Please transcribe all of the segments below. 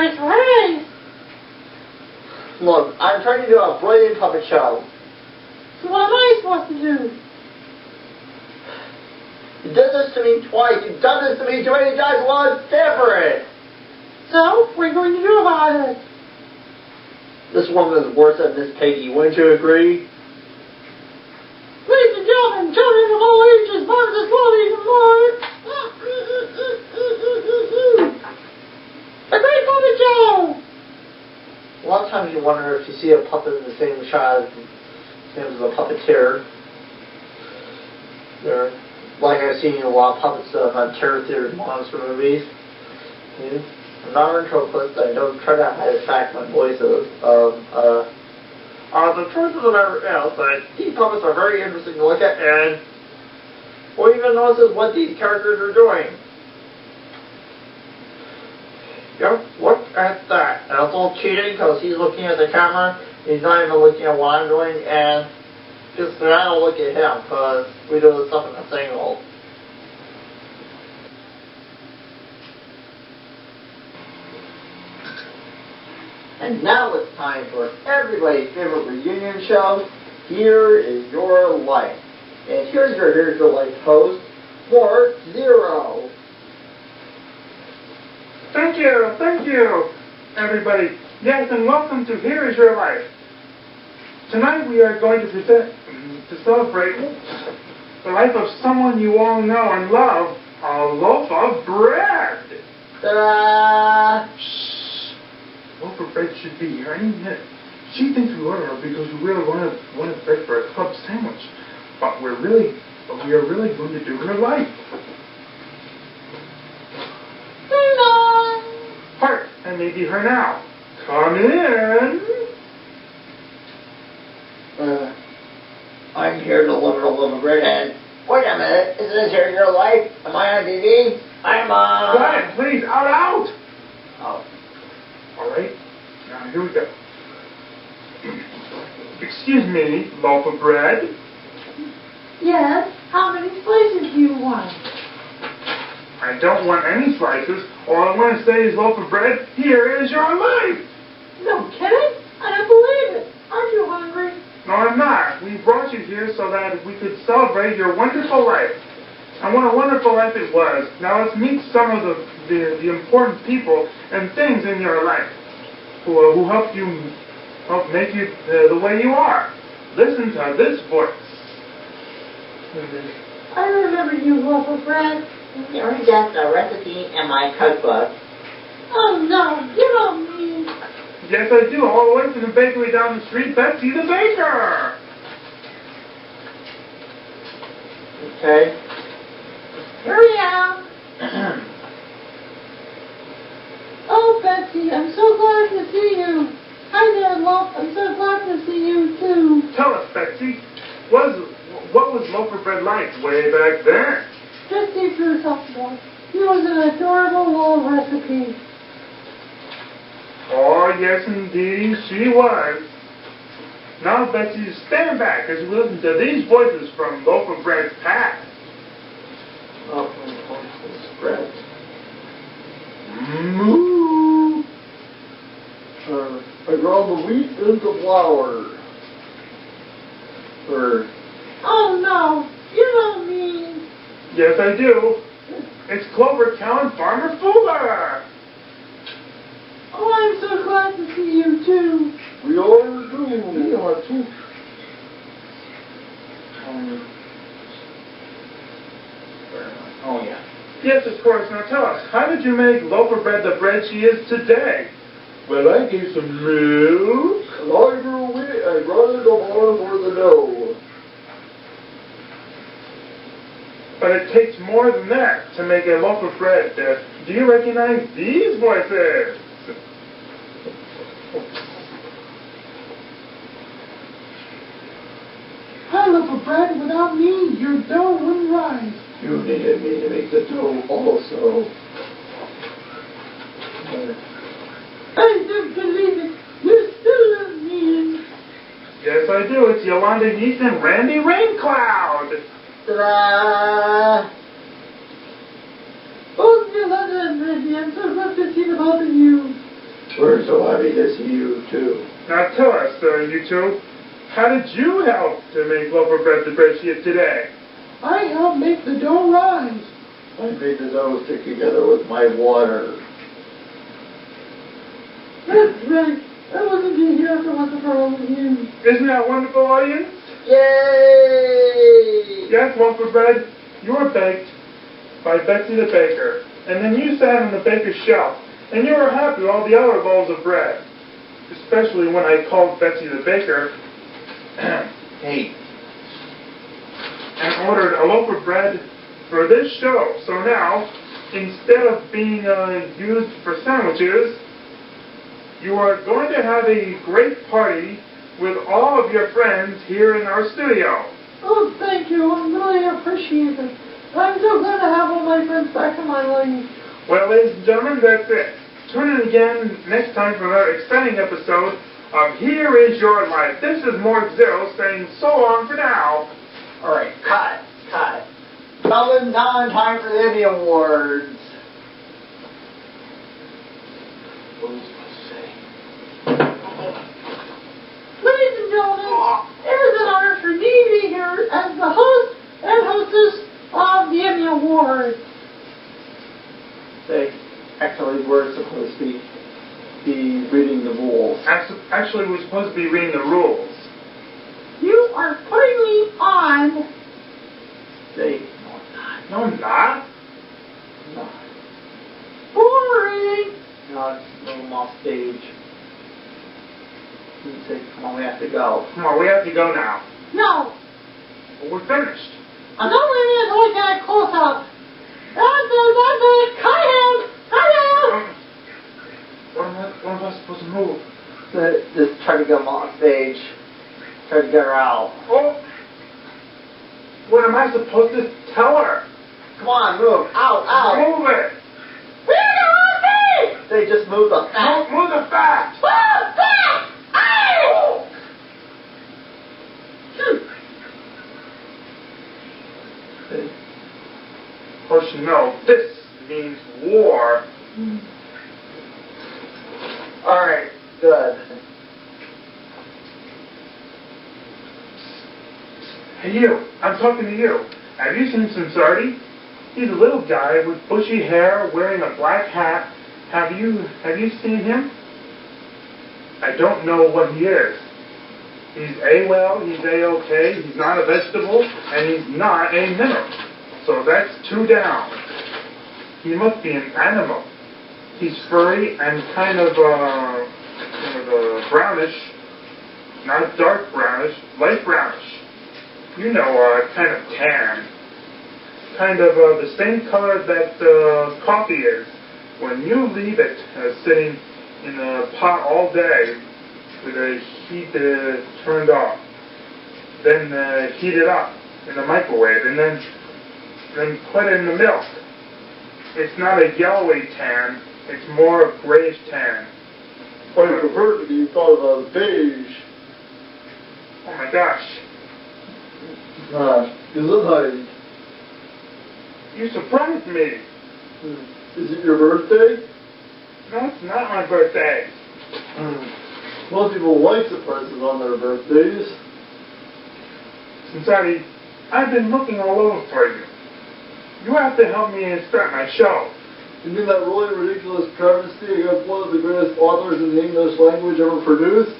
nice way. Look, I'm trying to do a brilliant puppet show. So what am I supposed to do? You did this to me twice. You've done this to me too many times. Well, it's different. So, what are you going to do about it? This woman is worse than Miss Piggy. Wouldn't you agree? Ladies and gentlemen, children of all ages, moms and slowly even more. A great puppet show! A lot of times you wonder if you see a puppet in the same shot as a puppeteer. They're, like I've seen a lot of puppets on terror theater monster movies. Yeah. I'm not a ventriloquist. I don't try to hide the fact my voice is. The choices of everything else, these puppets are very interesting to look at, and what even notices what these characters are doing. Yep, look at that. And it's all cheating because he's looking at the camera, he's not even looking at what I'm doing, and just I don't look at him because we do this stuff in the same hole. And now it's time for everybody's favorite reunion show, Here Is Your Life. And here's your Life host, Mark Zero. Thank you, everybody. Yes, and welcome to Here Is Your Life. Tonight we are going to celebrate the life of someone you all know and love, a loaf of bread. Ta-da! Loaf of bread should be here any minute. She thinks we order her because we really wanted bread for a club sandwich, but we are really going to do her life. Heart, and maybe her now. Come in. I'm here to deliver a loaf of bread, and wait a minute, isn't this Here Is Your Life? Am I on TV? I'm on. Quiet, please, out. Oh. All right, now here we go. Excuse me, loaf of bread. Yes, how many slices do you want? I don't want any slices. All I want to say is, loaf of bread, here is your life. No kidding? I don't believe it. Aren't you hungry? No, I'm not. We brought you here so that we could celebrate your wonderful life. And what a wonderful life it was. Now let's meet some of the important people and things in your life who help make you the way you are. Listen to this voice. I remember you, loaf of bread. Here's just a recipe in my cookbook. Oh no, you don't mean. Yes, I do. All the way from the bakery down the street, Betsy the baker. Okay. Here we are. Oh, Betsy, I'm so glad to see you. Hi there, Loaf. I'm so glad to see you, too. Tell us, Betsy, what was loaf of bread like way back then? Just see for yourself, boy. It was an adorable little recipe. Oh, yes, indeed, she was. Now, Betsy, stand back as we listen to these voices from Loaf of Bread's past. Oh, it's bread. Moo! I ground the wheat into flour. Oh, no. You don't mean. Yes, I do. It's Clover Cow and Farmer Fuller. Oh, I'm so glad to see you, too. We are too. We are too. Oh, yeah. Yes, of course. Now tell us, how did you make Loaf of Bread the bread she is today? Well, I gave some milk. I grew wheat. I brought it over for the dough. But it takes more than that to make a loaf of bread. Do you recognize these voices? Hi, loaf of bread. Without me, your dough wouldn't rise. You needed me to make the dough also. I don't believe it. You still love me. Yes, I do. It's Yolanda Yeast and Randy Raincloud. Ta-da! Oh, Yolanda and Randy, I'm so glad to see the both of you. We're so happy to see you too. Now tell us, you two, how did you help to make loaf of bread the bread she is today? I helped make the dough rise. I made the dough stick together with my water. That's right. I wasn't going to hear if it wasn't for all of you. Isn't that wonderful, audience? Yay! Yes, loaf of bread, you were baked by Betsy the baker, and then you sat on the baker's shelf, and you were happy with all the other loaves of bread. Especially when I called Betsy the baker Hey. and ordered a loaf of bread for this show. So now, instead of being used for sandwiches, you are going to have a great party with all of your friends here in our studio. Oh, thank you. I really appreciate it. I'm so glad to have all my friends back in my life. Well, ladies and gentlemen, that's it. Tune in again next time for another exciting episode of Here Is Your Life. This is Mort Zero saying so long for now. Alright, cut. Melvin, now time for the Emmy Awards. What was I supposed to say? Ladies and gentlemen, it is an honor for me to be here as the host and hostess of the Emmy Awards. Actually, we're supposed to be reading the rules. Actually, we're supposed to be reading the rules. You are putting me on. No, I'm not. No. Boring. No, move them off stage. You say, come on, we have to go. Come on, we have to go now. No. Well, we're finished. I don't leave me until I get a close up. That's it. Cut him. What am I supposed to move? Just try to get them off stage. Try to get her out. Oh! What am I supposed to tell her? Come on, move. Out. Move it! Where are you? They just moved the fat. Move the fat! Move back! Ow! Of course, you know, this means war. Alright, good. Hey, you. I'm talking to you. Have you seen Sinsardi? He's a little guy with bushy hair, wearing a black hat. Have you seen him? I don't know what he is. He's A-well, he's A-okay, he's not a vegetable, and he's not a mineral. So that's 2 down. He must be an animal. He's furry and kind of brownish, not dark brownish, light brownish. You know, kind of tan. Kind of the same color that coffee is. When you leave it sitting in a pot all day with the heat turned off, then heat it up in the microwave, and then put it in the milk. It's not a yellowy tan, it's more of grayish tan. But I prefer to be thought of as beige. Oh my gosh. Gesundheit. You surprised me. Is it your birthday? No, it's not my birthday. Most people like surprises on their birthdays. Sinsardi, I've been looking all over for you. You have to help me start my show. You mean that really ridiculous travesty against one of the greatest authors in the English language ever produced?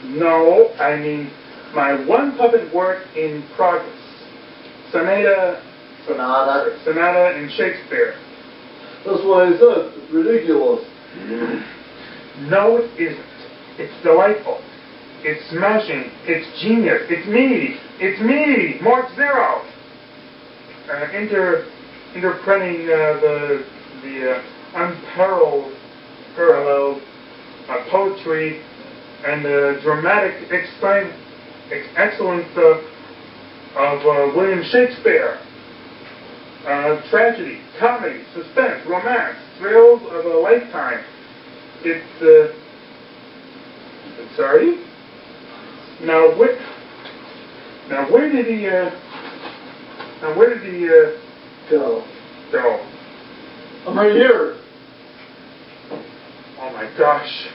No, I mean my one puppet work in progress. Sonata in Shakespeare. That's what I said. It's ridiculous. No, it isn't. It's delightful. It's smashing. It's genius. It's me. It's me, Mort Zero. Interpreting the unparalleled poetry and the dramatic excellence of William Shakespeare. Tragedy, comedy, suspense, romance, thrills of a lifetime. It's sorry? Now where did he Go. go? I'm right here. Oh my my gosh.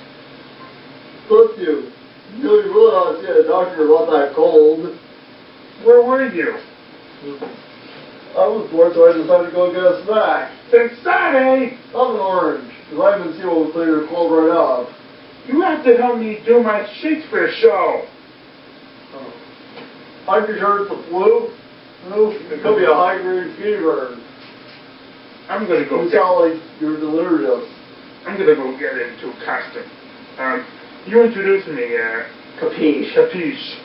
Bless you. You really ought to see a doctor about that cold. Where were you? I was bored, so I decided to go get a snack. Since Saturday! I'm an orange. The vitamin C will clear your cold right off. You have to help me do my Shakespeare show. I'm sure it's the flu. It could be a high-grade fever. I'm gonna go You sound like you're delirious. I'm gonna go get into costume. You introduce me, Capiche. Capiche.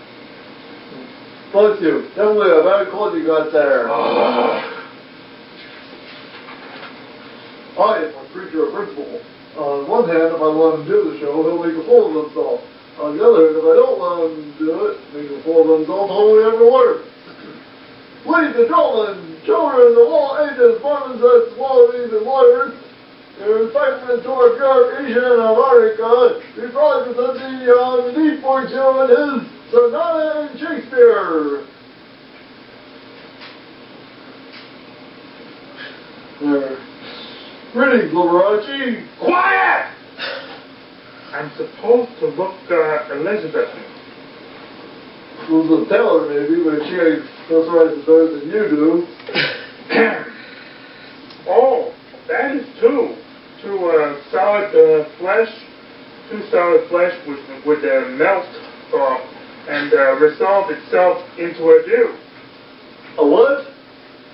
Bless you. Definitely a bad cold you got there. I am a creature of principle. On one hand, if I let him do the show, he'll make a fool of himself. On the other hand, if I don't let him do it, make a fool of himself, he'll never work. Ladies and gentlemen, children of all ages, farmers, qualities, and lawyers, their excitement toward Asian and America, we probably present the need for you and his Sonata in Shakespeare. Greetings, Liberace. Quiet! I'm supposed to look Elizabethan. Elizabeth Taylor, maybe, but she ain't specializes better than you do. Oh, that is two. Two solid flesh. Two solid flesh would melt and resolve itself into a dew. A what?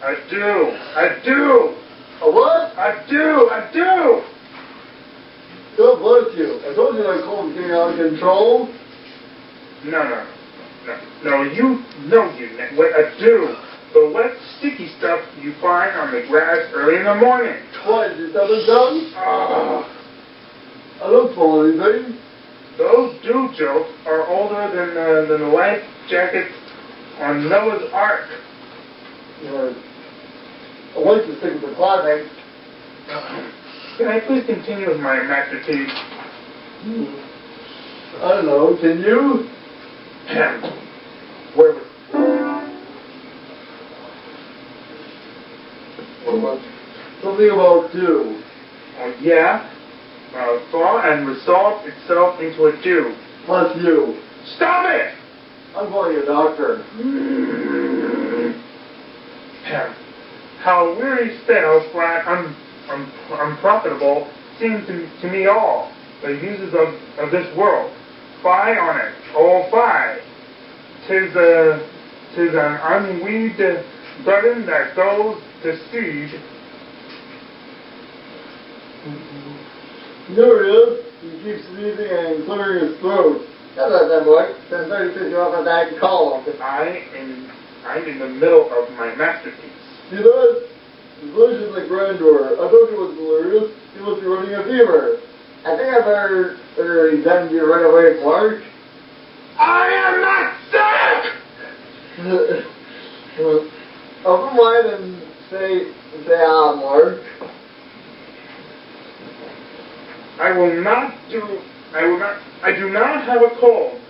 A dew. A dew. A what? A dew. A dew. God bless you. I told you that cold was getting out of control. No, you know what a dew. The wet, sticky stuff you find on the grass early in the morning. What, you seven done? I don't pull anything. Those dew jokes are older than the life jackets on Noah's Ark. I like to stick with the climax. Can I please continue with my masterpiece? I don't know, can you? Where was... Something about dew. Yeah. Thaw and resolve itself into a dew. Plus you. Stop it! I'm calling a doctor. How weary spells flat unprofitable seem to me all, the uses of this world. Fie on it, oh fie! 'Tis an unweed burden that goes to seed. There he is. He keeps sneezing and clearing his throat. That's not that boy. That's very pissed you off at that column. I'm in the middle of my masterpiece. See that? Delusion the grandeur. I told you it was delirious. He must be running a fever. I think I better send you right away, Mark. I am not sick! Open wide and say Mark. I do not have a cold.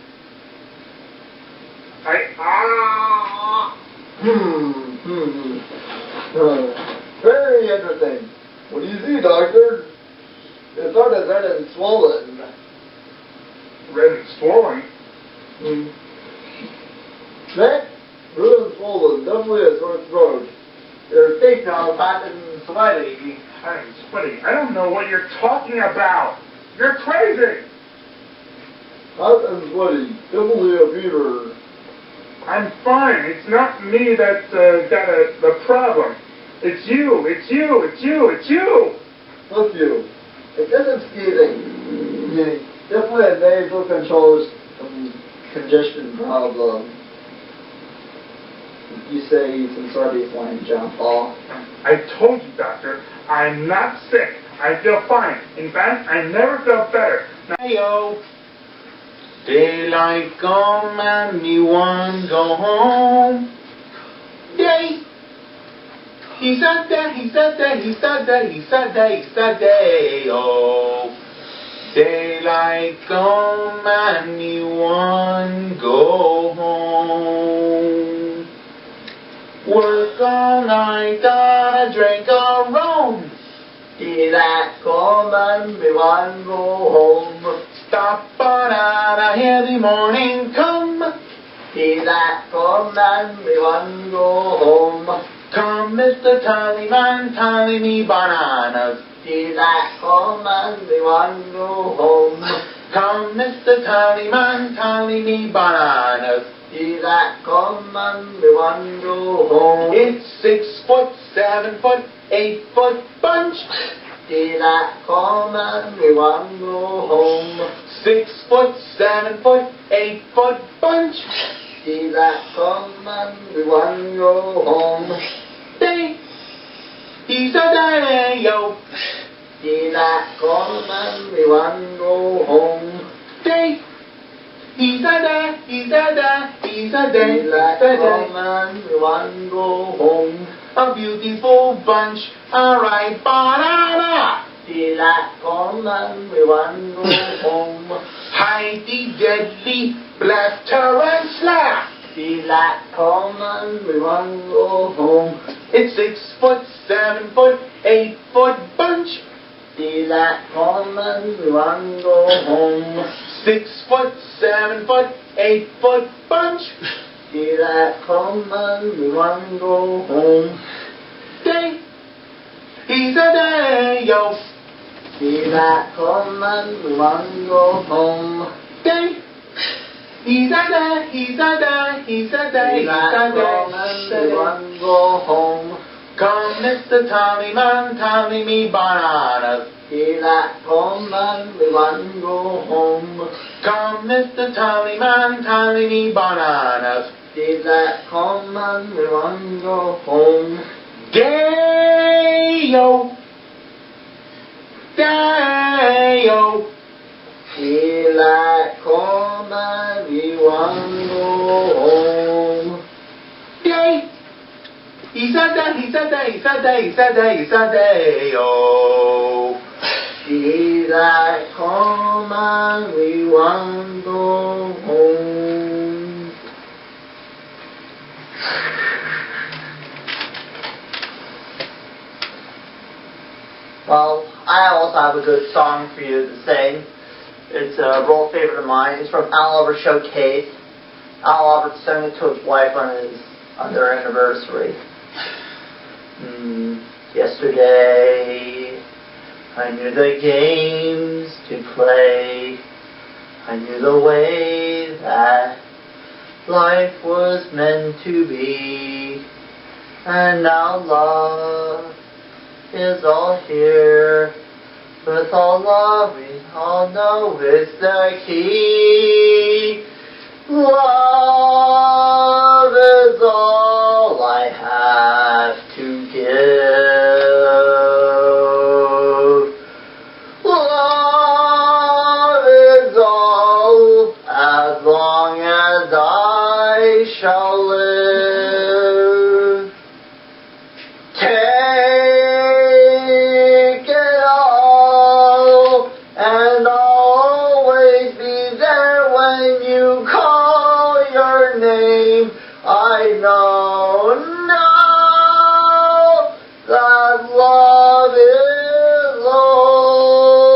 Very interesting. What do you see, doctor? It's not as red and swollen. Red and swollen? Next, red and swollen. Definitely a sore throat. Your face now is hot and sweaty. I'm sweating. I don't know what you're talking about. You're crazy. Hot and sweaty. Definitely a fever. I'm fine. It's not me that's got the problem. It's you. It's you. It's you. It's you. Look you. It isn't sneezing. Definitely a nasal control congestion problem. You say some sorties line, John Paul. I told you, doctor, I'm not sick. I feel fine. In fact, I never felt better. Hey-yo. Daylight come and me one go home. Day. He said that, he said that, he said that, he said that, he said that, oh. Daylight come and me one go home. Work all night, gotta drink a rum. See that come and we want go home. Stop on out of here the morning come. He that come and we want go home. Come, Mr. Tallyman, tally me bananas. He that come and we want go home. Come, Mr. Tallyman, tally me bananas. He that come and we want go home. It's 6 foot, 7 foot, 8 foot bunch. He that come and we want go home. 6 foot, 7 foot, 8 foot bunch. He that come and we want go home. Day, he's a day-o. He that come and we want go home. Day, he's a day, he's a day, he's a day, He that he's a come day. and we want go home. A beautiful bunch, a ripe banana. He that come and we want go home. Hide the deadly black tarantula. He that come and we want go home. It's 6 foot, 7 foot, 8 foot bunch. He that come and we want go home. 6 foot, 7 foot, 8 foot bunch. He that come and we want go home. Day, he's a day-o. He that come and we want go home. Day, he's a day, he's a day, he's a day, He he's that a come day, and he's a we day. want go home. Come, Mr. Tallyman, tally me bananas. He that come and we want go home. Come, Mr. Tallyman, tally me bananas. He that come and we want go home. Day-o. Day-o. He that come and we want go home. Day. He's a day, he's a day, he's a day, he's a day, he's a day-o. He that come and we want go home. Well, I also have a good song for you to sing. It's a real favorite of mine. It's from Al Albert Showcase. Al Albert sang it to his wife on their anniversary. Yesterday, I knew the games to play. I knew the way that life was meant to be. And now love is all here. With all love we all know is the key. Love is all I have to give. Love is all as long as I shall live. Take it all, and I'll always be there when you call your name. I know now that love is old.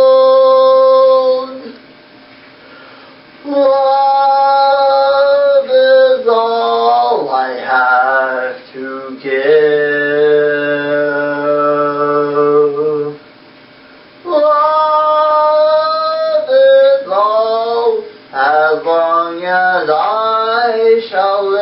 Love is all I have to give. Love is all as long as I shall live.